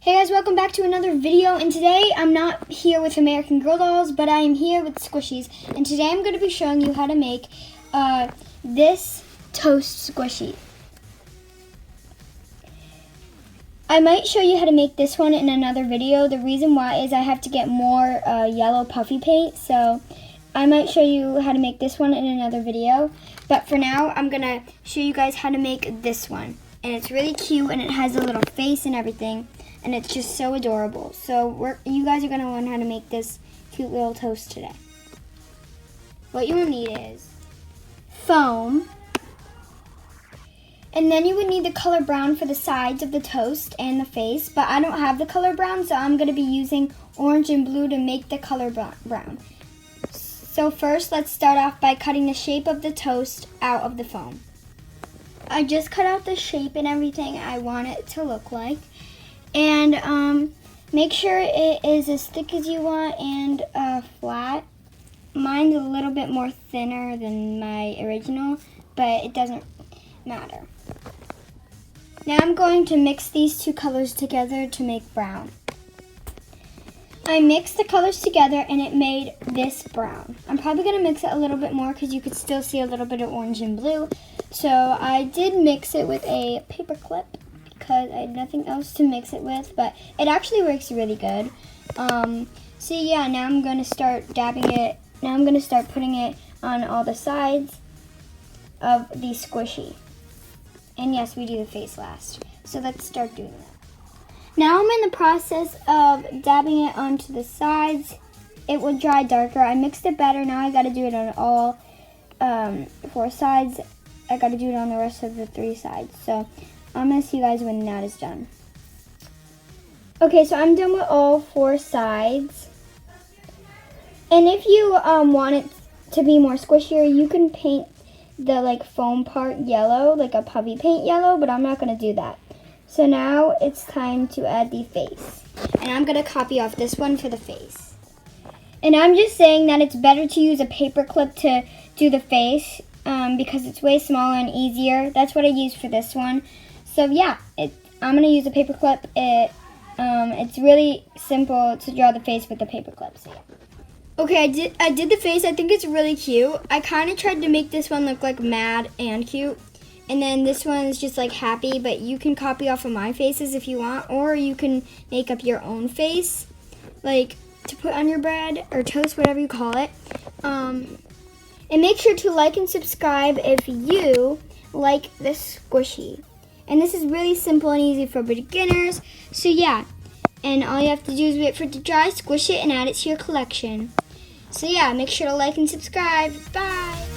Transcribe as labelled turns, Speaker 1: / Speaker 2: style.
Speaker 1: Hey guys, welcome back to another video, and today I'm not here with American Girl dolls, but I am here with squishies, and today I'm going to be showing you how to make this toast squishy. I might show you how to make this one in another video. The reason why is I have to get more yellow puffy paint, so I might show you how to make this one in another video, but for now I'm going to show you guys how to make this one, and it's really cute, and it has a little face and everything. And it's just so adorable. So you guys are going to learn how to make this cute little toast today. What you will need is foam. And then you would need the color brown for the sides of the toast and the face. But I don't have the color brown, so I'm going to be using orange and blue to make the color brown. So first, let's start off by cutting the shape of the toast out of the foam. I just cut out the shape and everything I want it to look like. And make sure it is as thick as you want and flat. Mine's a little bit more thinner than my original, but it doesn't matter. Now I'm going to mix these two colors together to make brown. I mixed the colors together and it made this brown. I'm probably going to mix it a little bit more because you could still see a little bit of orange and blue. So I did mix it with a paper clip, because I had nothing else to mix it with, but it actually works really good. So yeah, now I'm going to start dabbing it. Now I'm going to start putting it on all the sides of the squishy. And yes, we do the face last. So let's start doing that. Now I'm in the process of dabbing it onto the sides. It will dry darker. I mixed it better. Now I got to do it on all 4 sides. I got to do it on the rest of the 3 sides. So I'm going to see you guys when that is done. Okay, so I'm done with all 4 sides. And if you want it to be more squishier, you can paint the foam part yellow, like a puffy paint yellow, but I'm not going to do that. So now it's time to add the face. And I'm going to copy off this one for the face. And I'm just saying that it's better to use a paper clip to do the face because it's way smaller and easier. That's what I used for this one. So yeah, I'm going to use a paper clip. It's really simple to draw the face with the paper clip. So yeah. Okay, I did the face. I think it's really cute. I kind of tried to make this one look like mad and cute. And then this one is just like happy, but you can copy off of my faces if you want. Or you can make up your own face, like to put on your bread or toast, whatever you call it. And make sure to like and subscribe if you like this squishy. And this is really simple and easy for beginners. So yeah, and all you have to do is wait for it to dry, squish it, and add it to your collection. So yeah, make sure to like and subscribe. Bye!